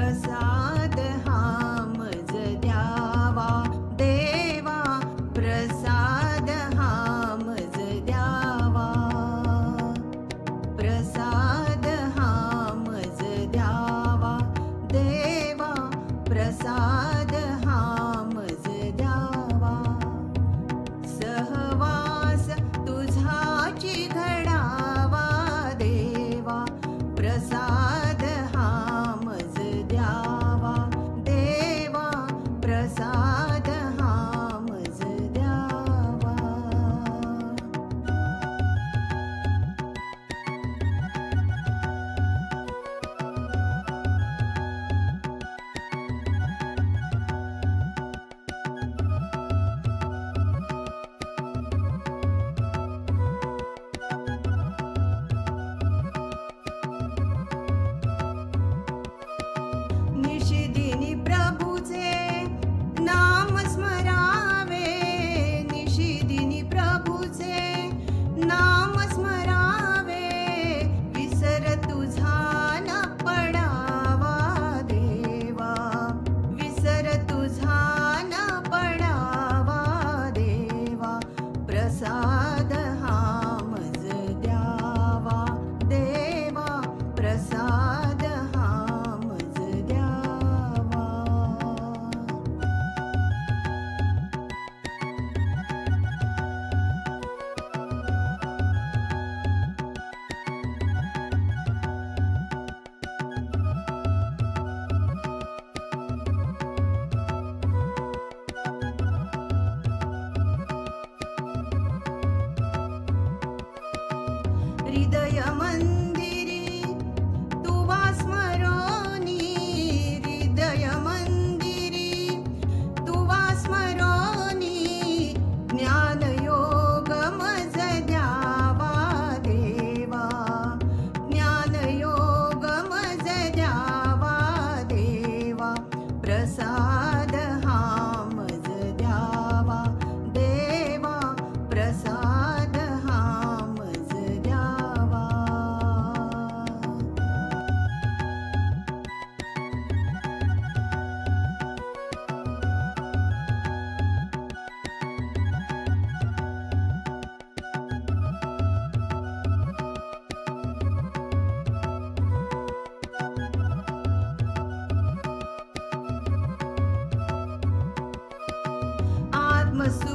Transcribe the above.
प्रसाद हा मज द्यावा देवा, प्रसाद हा मज द्यावा, प्रसाद हा मज द्यावा देवा, प्रसाद हा मज द्यावा, सहवास तुझाची घडावा देवा, प्रसाद हा मज द्यावा देवा, प्रसाद हा मज द्यावा. निशिदिनी प्रभुचे नाम स्मरावे, निशिदिनी प्रभुचे नाम स्मरावे, विसर तुझा न पडावा देवा, विसर तुझा न पडावा देवा, प्रसाद हा मज द्यावा देवा, प्रसाद हा मज द्यावा. हृदय मंदिरी तुवा स्मरोनी, हृदय मंदिरी तुवा स्मरोनी, ज्ञानयोग मज द्यावा देवा, ज्ञानयोग मज द्यावा देवा, प्रसाद हा मज द्यावा देवा, प्रसाद हा मज द्यावा. आत्मसु